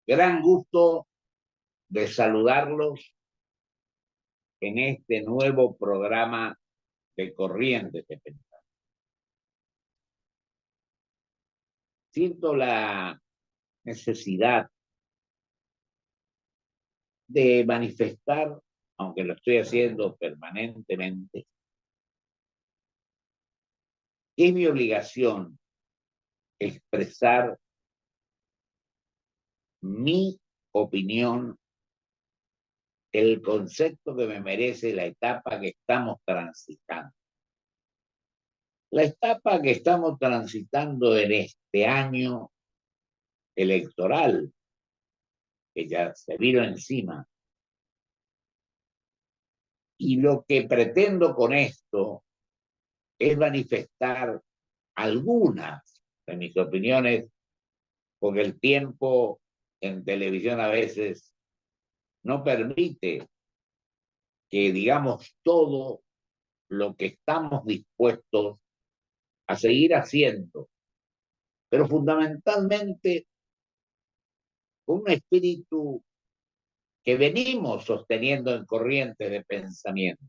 Gran gusto de saludarlos en este nuevo programa de Corrientes de Pensamiento. Siento la necesidad de manifestar, aunque lo estoy haciendo permanentemente, es mi obligación expresar mi opinión, el concepto que me merece la etapa que estamos transitando. La etapa que estamos transitando en este año electoral, que ya se vino encima. Y lo que pretendo con esto es manifestar algunas de mis opiniones, porque el tiempo en televisión a veces no permite que digamos todo lo que estamos dispuestos a seguir haciendo, pero fundamentalmente con un espíritu que venimos sosteniendo en corrientes de pensamiento,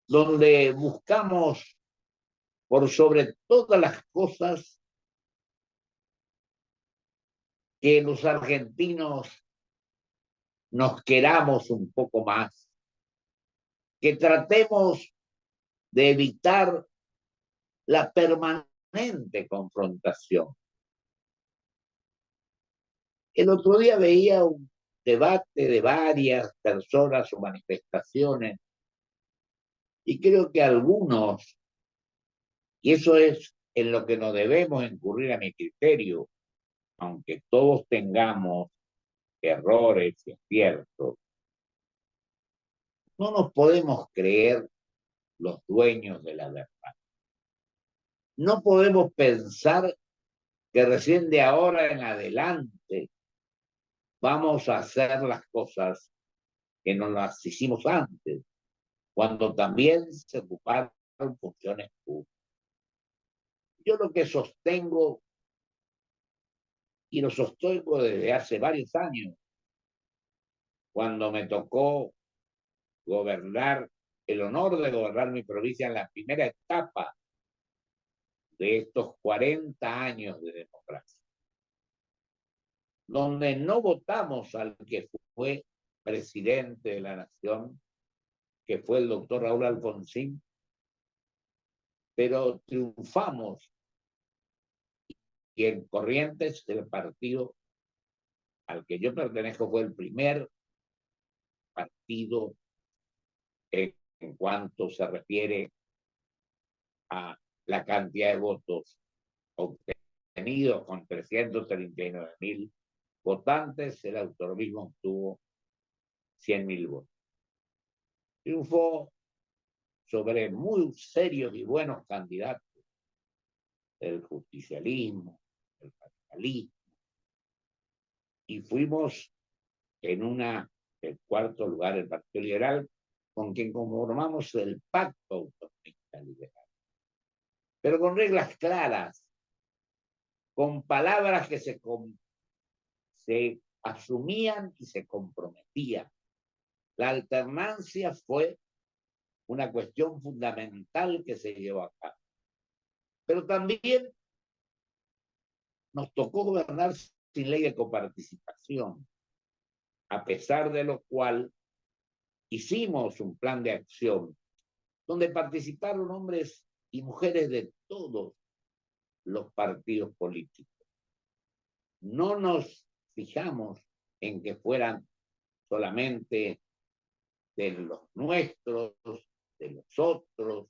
donde buscamos por sobre todas las cosas que los argentinos nos queramos un poco más, que tratemos de evitar la permanente confrontación. El otro día veía un debate de varias personas o manifestaciones y creo que algunos, y eso es en lo que no debemos incurrir a mi criterio, aunque todos tengamos errores y aciertos, no nos podemos creer los dueños de la verdad. No podemos pensar que recién de ahora en adelante vamos a hacer las cosas que no las hicimos antes, cuando también se ocuparon funciones públicas. Yo lo que sostengo, y lo sostengo desde hace varios años, cuando me tocó gobernar, el honor de gobernar mi provincia en la primera etapa de estos 40 años de democracia, donde no votamos al que fue presidente de la nación, que fue el doctor Raúl Alfonsín, pero triunfamos y en Corrientes el partido al que yo pertenezco fue el primer partido en cuanto se refiere a la cantidad de votos obtenidos con 339.000 votantes, el autonomismo obtuvo 100.000 votos. Triunfó sobre muy serios y buenos candidatos del justicialismo, del radicalismo, y fuimos en el cuarto lugar el Partido Liberal, con quien conformamos el Pacto Autonomista Liberal, pero con reglas claras, con palabras que se asumían y se comprometían. La alternancia fue una cuestión fundamental que se llevó a cabo. Pero también nos tocó gobernar sin ley de coparticipación, a pesar de lo cual hicimos un plan de acción donde participaron hombres y mujeres de todos los partidos políticos. No nos fijamos en que fueran solamente de los nuestros, de los otros,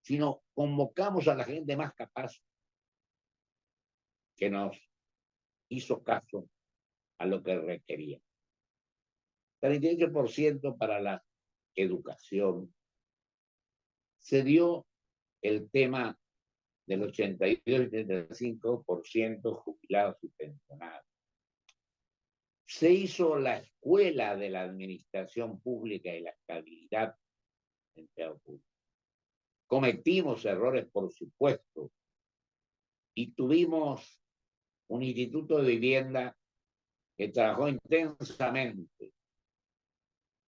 sino convocamos a la gente más capaz que nos hizo caso a lo que requería. 38% para la educación. Se dio el tema del 82 y 35% jubilados y pensionados. Se hizo la escuela de la administración pública y la estabilidad del empleado público. Cometimos errores, por supuesto, y tuvimos un instituto de vivienda que trabajó intensamente,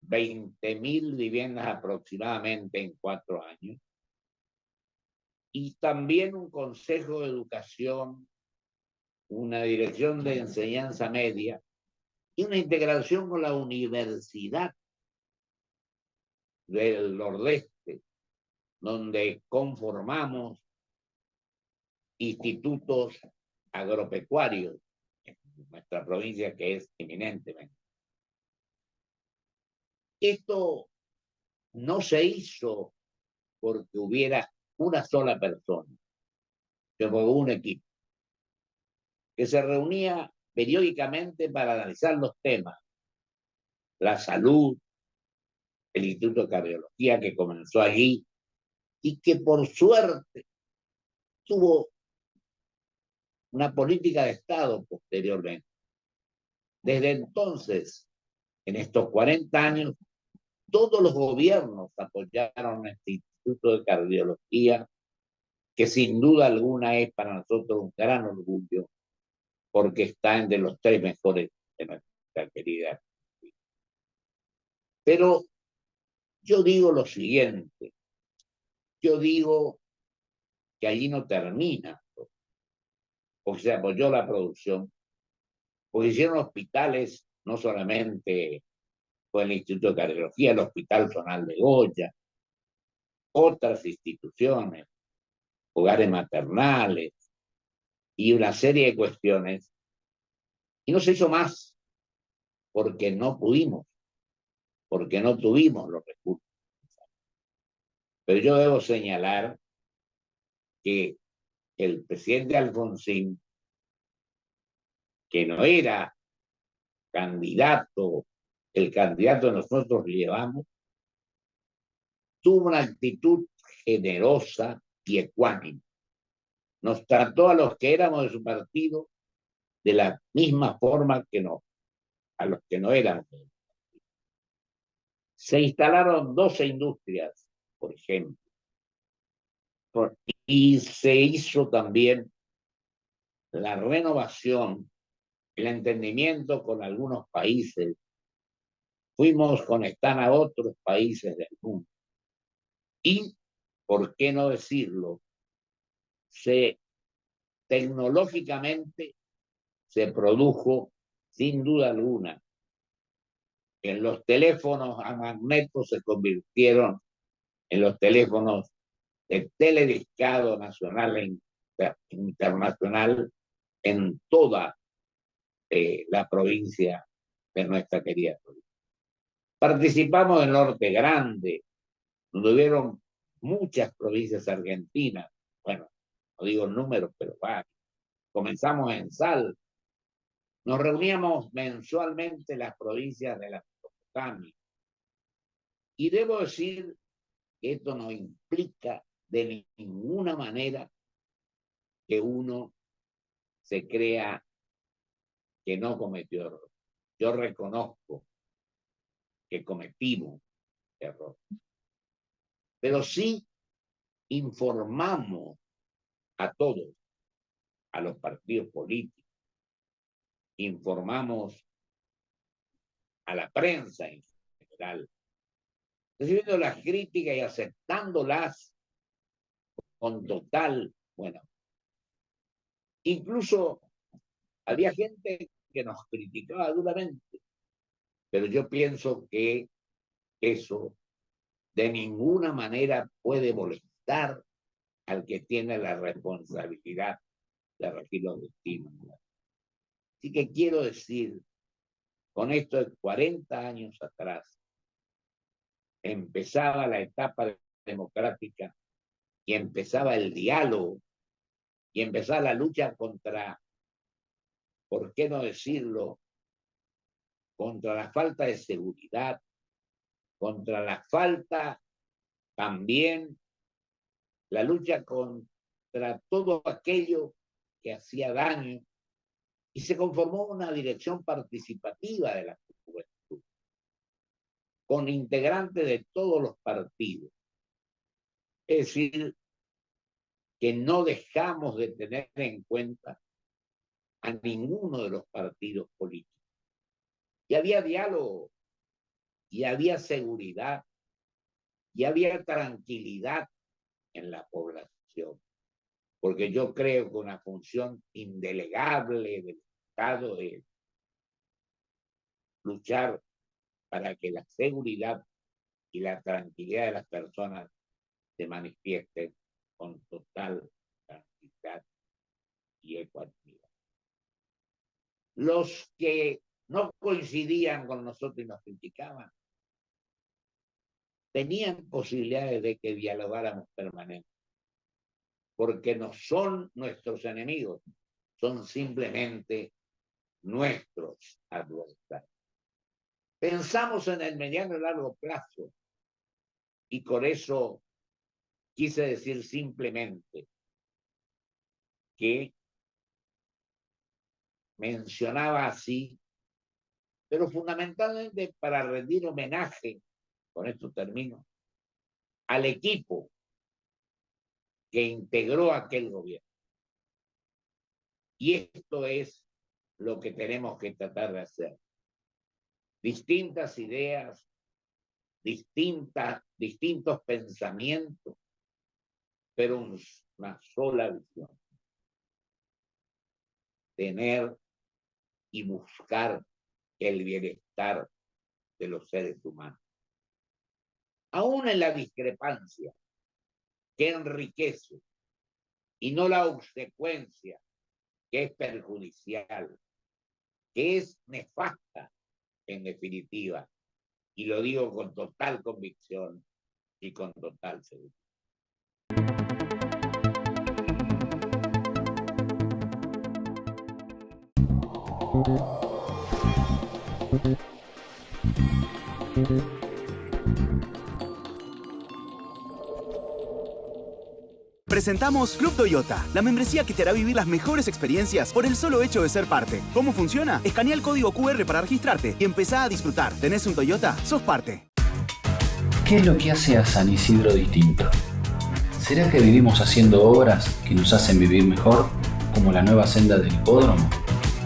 20.000 viviendas aproximadamente en 4 años, y también un consejo de educación, una dirección de enseñanza media y una integración con la Universidad del Nordeste, donde conformamos institutos agropecuarios en nuestra provincia, que es eminentemente. Esto no se hizo porque hubiera una sola persona, sino porque hubo un equipo que se reunía periódicamente para analizar los temas, la salud, el Instituto de Cardiología que comenzó allí y que por suerte tuvo una política de Estado posteriormente. Desde entonces, en estos 40 años, todos los gobiernos apoyaron este Instituto de Cardiología, que sin duda alguna es para nosotros un gran orgullo, porque está entre los 3 mejores de nuestra querida. Pero yo digo lo siguiente, yo digo que allí no termina, porque se apoyó la producción, porque hicieron hospitales, no solamente fue el Instituto de Cardiología, el Hospital Zonal de Goya, otras instituciones, hogares maternales y una serie de cuestiones, y no se hizo más porque no pudimos, porque no tuvimos los recursos. Pero yo debo señalar que el presidente Alfonsín, que no era candidato, el candidato que nosotros llevamos, tuvo una actitud generosa y ecuánime. Nos trató a los que éramos de su partido de la misma forma que no, a los que no éramos. Se instalaron 12 industrias, por ejemplo, y se hizo también la renovación, el entendimiento con algunos países. Fuimos con Stan a otros países del mundo. Y, ¿por qué no decirlo? Se, tecnológicamente se produjo, sin duda alguna, en los teléfonos a magneto se convirtieron en los teléfonos de telediscado nacional e internacional en toda la provincia de nuestra querida provincia. Participamos en Norte Grande, donde hubieron muchas provincias argentinas. Bueno, no digo números, pero varios. Comenzamos en Sal. Nos reuníamos mensualmente las provincias de la Mesopotamia. Y debo decir que esto no implica de ninguna manera que uno se crea que no cometió error. Yo reconozco que cometimos error, pero sí informamos a todos, a los partidos políticos, informamos a la prensa en general, recibiendo las críticas y aceptándolas con total, bueno, incluso había gente que nos criticaba duramente, pero yo pienso que eso de ninguna manera puede molestar al que tiene la responsabilidad de regir los destinos. Así que quiero decir, con esto de 40 años atrás, empezaba la etapa democrática y empezaba el diálogo y empezaba la lucha contra, ¿por qué no decirlo?, contra la falta de seguridad, contra la falta también, la lucha contra todo aquello que hacía daño, y se conformó una dirección participativa de la juventud, con integrantes de todos los partidos. Es decir, que no dejamos de tener en cuenta a ninguno de los partidos políticos. y había diálogo, y había seguridad, y había tranquilidad en la población. Porque yo creo que una función indelegable del Estado es luchar para que la seguridad y la tranquilidad de las personas se manifiesten con total tranquilidad y ecuanimidad. Los que no coincidían con nosotros y nos criticaban, tenían posibilidades de que dialogáramos permanentemente, porque no son nuestros enemigos, son simplemente nuestros adversarios. Pensamos en el mediano y largo plazo y por eso quise decir simplemente que mencionaba así, pero fundamentalmente para rendir homenaje, con esto termino, al equipo que integró aquel gobierno. Y esto es lo que tenemos que tratar de hacer. Distintas ideas, distintos pensamientos, pero una sola visión. Tener y buscar el bienestar de los seres humanos. Aún en la discrepancia que enriquece y no la obsecuencia que es perjudicial, que es nefasta en definitiva, y lo digo con total convicción y con total seguridad. Presentamos Club Toyota, la membresía que te hará vivir las mejores experiencias por el solo hecho de ser parte. ¿Cómo funciona? Escanea el código QR para registrarte y empezá a disfrutar. ¿Tenés un Toyota? ¡Sos parte! ¿Qué es lo que hace a San Isidro distinto? ¿Será que vivimos haciendo obras que nos hacen vivir mejor, como la nueva senda del hipódromo?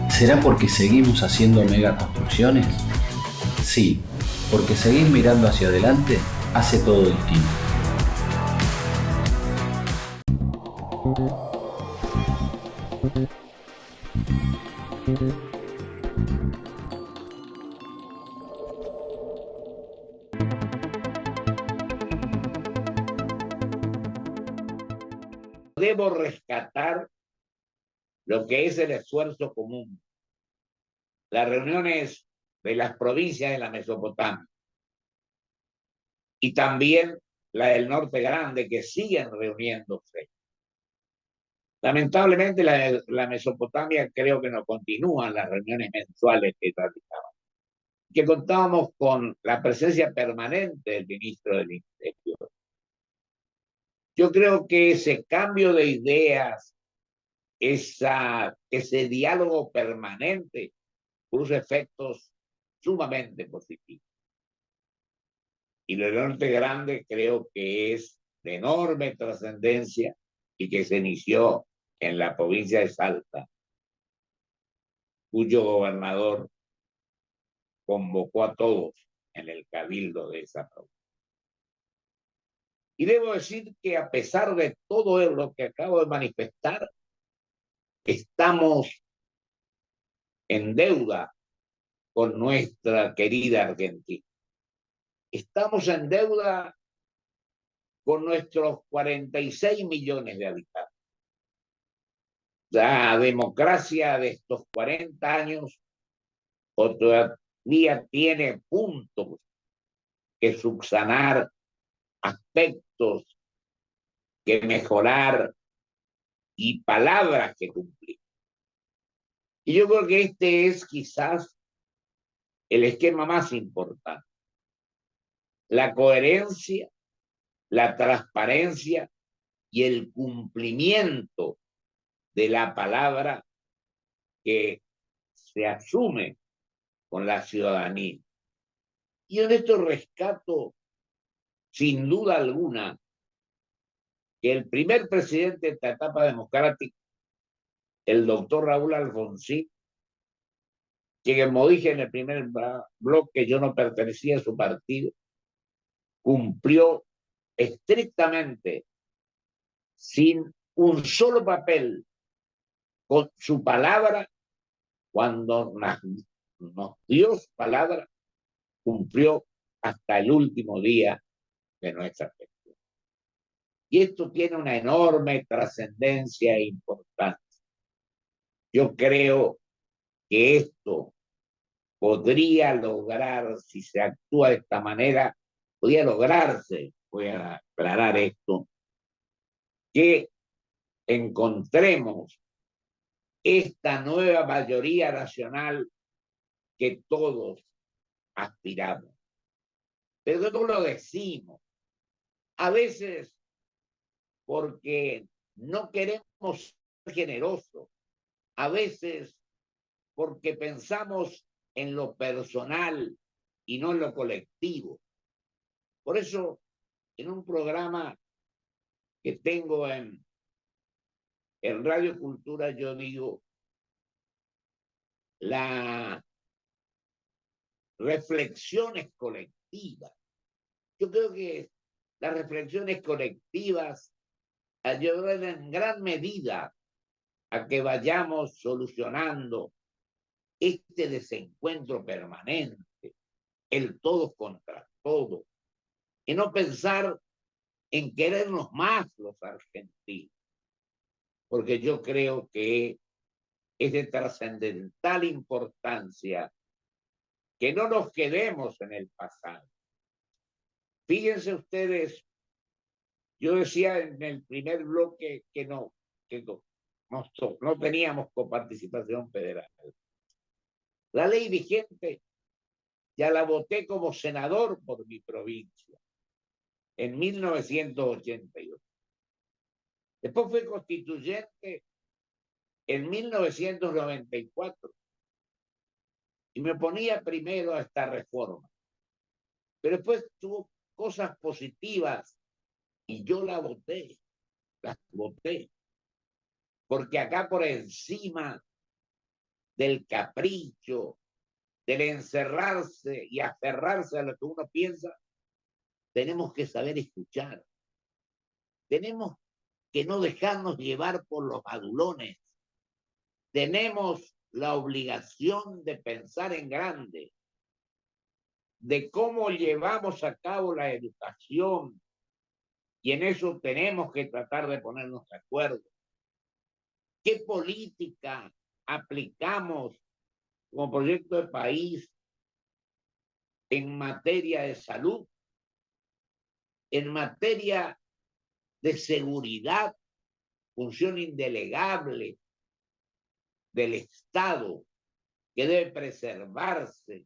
¿Será porque seguimos haciendo megaconstrucciones? Sí, porque seguir mirando hacia adelante hace todo distinto. Debo rescatar lo que es el esfuerzo común. Las reuniones de las provincias de la Mesopotamia y también la del Norte Grande, que siguen reuniéndose. Lamentablemente la Mesopotamia creo que no continúan las reuniones mensuales que realizaban, que contábamos con la presencia permanente del ministro del Interior. Yo creo que ese cambio de ideas, ese diálogo permanente, produce efectos sumamente positivos. Y lo del Norte Grande creo que es de enorme trascendencia y que se inició en la provincia de Salta, cuyo gobernador convocó a todos en el cabildo de esa provincia. Y debo decir que a pesar de todo lo que acabo de manifestar, estamos en deuda con nuestra querida Argentina. Estamos en deuda con nuestros 46 millones de habitantes. La democracia de estos 40 años todavía tiene puntos que subsanar, aspectos que mejorar y palabras que cumplir. Y yo creo que este es quizás el esquema más importante. La coherencia, la transparencia y el cumplimiento de la palabra que se asume con la ciudadanía. Y en esto rescato, sin duda alguna, que el primer presidente de esta etapa democrática, el doctor Raúl Alfonsín, que, como dije en el primer bloque, yo no pertenecía a su partido, cumplió estrictamente, sin un solo papel, con su palabra, cuando nos dio su palabra, cumplió hasta el último día de nuestra gestión. Y esto tiene una enorme trascendencia e importancia. Yo creo que esto podría lograr, si se actúa de esta manera, podría lograrse, voy a aclarar esto, que encontremos esta nueva mayoría nacional que todos aspiramos. Pero no lo decimos. A veces porque no queremos ser generosos, a veces porque pensamos en lo personal y no en lo colectivo. Por eso, en un programa que tengo en Radio Cultura, yo digo, la reflexiones colectivas. Yo creo que las reflexiones colectivas ayudan en gran medida a que vayamos solucionando este desencuentro permanente, el todos contra todos, y no pensar en querernos más los argentinos, porque yo creo que es de trascendental importancia que no nos quedemos en el pasado. Fíjense ustedes, yo decía en el primer bloque que no teníamos coparticipación federal. La ley vigente ya la voté como senador por mi provincia en 1988. Después fui constituyente en 1994 y me oponía primero a esta reforma. Pero después tuvo cosas positivas y yo las voté. Porque acá por encima del capricho, del encerrarse y aferrarse a lo que uno piensa, tenemos que saber escuchar. Tenemos que no dejarnos llevar por los adulones. Tenemos la obligación de pensar en grande, de cómo llevamos a cabo la educación, y en eso tenemos que tratar de ponernos de acuerdo. ¿Qué política aplicamos como proyecto de país en materia de salud, en materia de seguridad, función indelegable del Estado que debe preservarse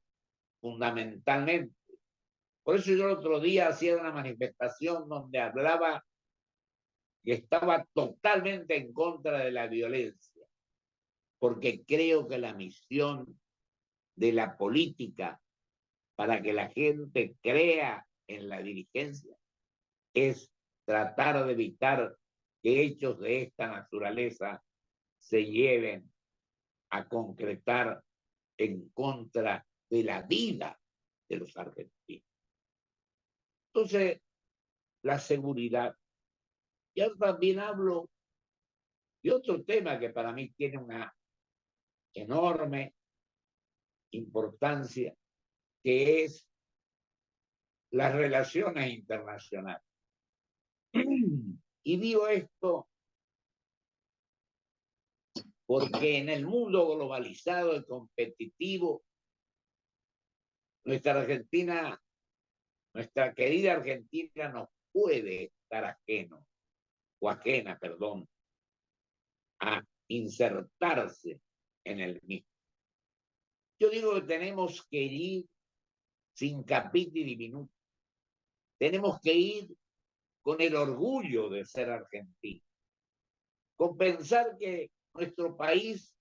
fundamentalmente? Por eso yo el otro día hacía una manifestación donde hablaba que estaba totalmente en contra de la violencia, porque creo que la misión de la política para que la gente crea en la dirigencia es tratar de evitar que hechos de esta naturaleza se lleven a concretar en contra de la vida de los argentinos. Entonces, la seguridad. Y ahora también hablo de otro tema que para mí tiene una enorme importancia, que es las relaciones internacionales. Y digo esto porque en el mundo globalizado y competitivo, nuestra Argentina, nuestra querida Argentina, no puede estar ajena, a insertarse en el mismo. Yo digo que tenemos que ir sin capítulo diminuto. Tenemos que ir con el orgullo de ser argentino, con pensar que nuestro país es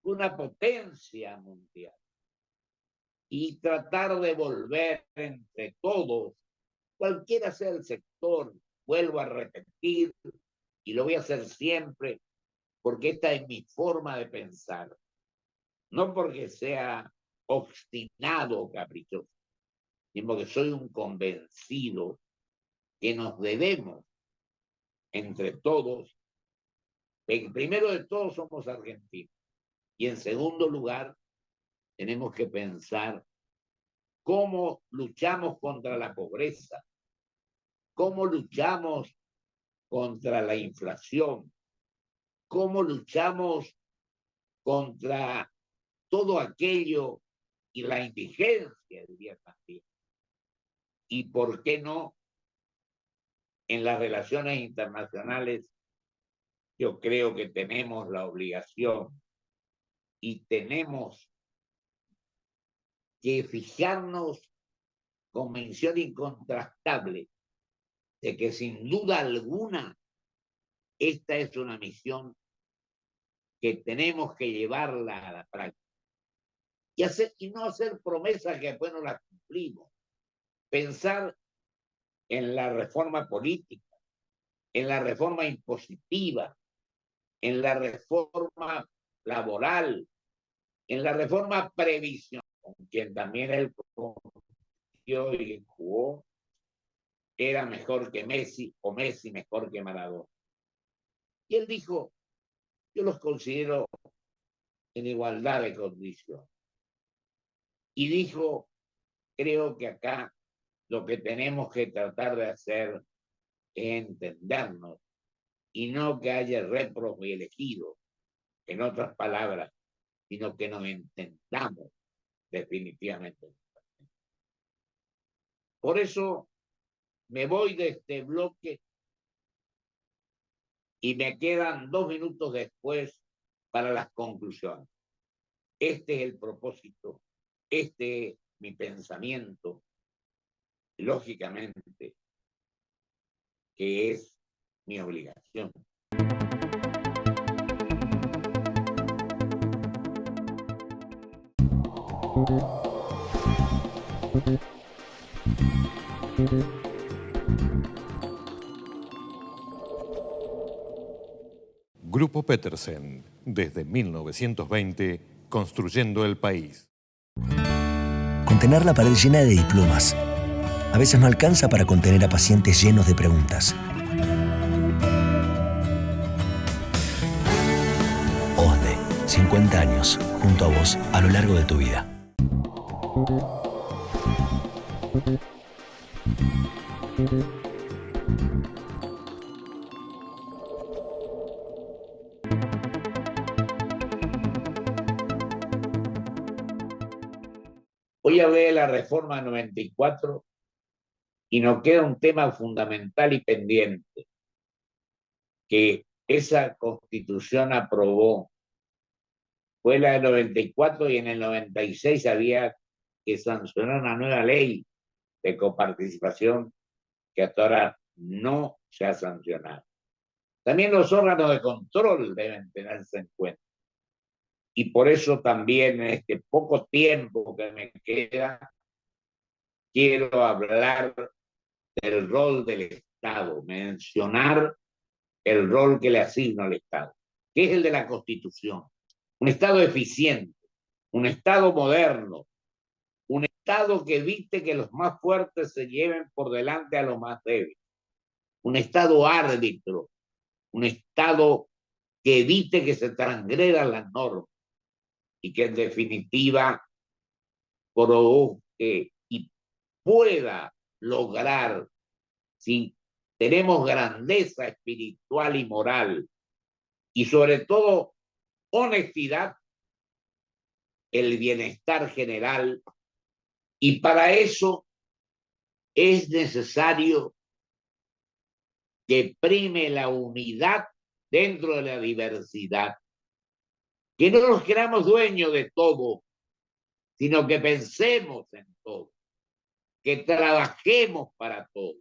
una potencia mundial y tratar de volver entre todos, cualquiera sea el sector, vuelvo a repetir, y lo voy a hacer siempre, porque esta es mi forma de pensar. no porque sea obstinado o caprichoso, sino porque soy un convencido que nos debemos entre todos, primero de todos somos argentinos, y en segundo lugar tenemos que pensar cómo luchamos contra la pobreza, cómo luchamos contra la inflación, cómo luchamos contra todo aquello y la indigencia, diría también. Y por qué no, en las relaciones internacionales, yo creo que tenemos la obligación y tenemos que fijarnos con mención incontrastable de que sin duda alguna esta es una misión que tenemos que llevarla a la práctica y no hacer promesas que después no las cumplimos. Pensar en la reforma política, en la reforma impositiva, en la reforma laboral, en la reforma previsional, con quien también él compitió y jugó, era mejor que Messi o Messi mejor que Maradona. Y él dijo, yo los considero en igualdad de condiciones. Y dijo, creo que acá lo que tenemos que tratar de hacer es entendernos y no que haya réprobos y elegidos, en otras palabras, sino que nos entendamos definitivamente. Por eso me voy de este bloque y me quedan 2 minutos después para las conclusiones. Este es el propósito, este es mi pensamiento, lógicamente, que es mi obligación. Grupo Petersen, desde 1920, construyendo el país. Contener la pared llena de diplomas. A veces no alcanza para contener a pacientes llenos de preguntas. OSDE, 50 años, junto a vos, a lo largo de tu vida. Hoy hablé de la reforma 94 y nos queda un tema fundamental y pendiente, que esa constitución aprobó. Fue la del 94 y en el 96 había que sancionar una nueva ley de coparticipación que hasta ahora no se ha sancionado. También los órganos de control deben tenerse en cuenta. Y por eso también en este poco tiempo que me queda, quiero hablar del rol del Estado, mencionar el rol que le asigna al Estado, que es el de la Constitución. Un Estado eficiente, un Estado moderno, un Estado que evite que los más fuertes se lleven por delante a los más débiles, un Estado árbitro, un Estado que evite que se transgredan las normas y que en definitiva provoque y pueda lograr, si tenemos grandeza espiritual y moral y sobre todo honestidad, el bienestar general. Y para eso es necesario que prime la unidad dentro de la diversidad, que no nos creamos dueños de todo, sino que pensemos en todo, que trabajemos para todo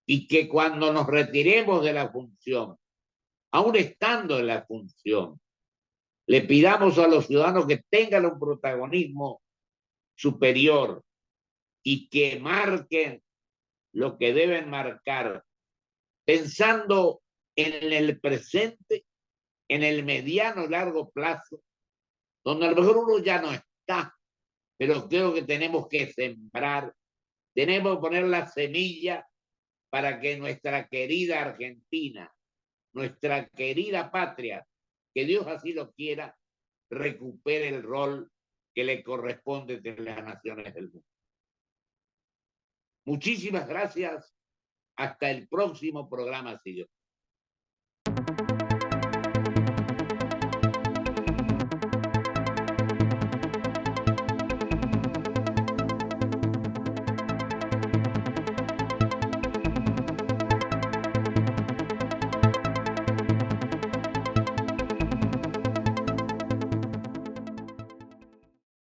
y que cuando nos retiremos de la función, aún estando en la función, le pidamos a los ciudadanos que tengan un protagonismo superior y que marquen lo que deben marcar, pensando en el presente, en el mediano y largo plazo, donde a lo mejor uno ya no está, pero creo que tenemos que sembrar, tenemos que poner la semilla para que nuestra querida Argentina, nuestra querida patria, que Dios así lo quiera, recupere el rol que le corresponde entre las naciones del mundo. Muchísimas gracias. Hasta el próximo programa, si Dios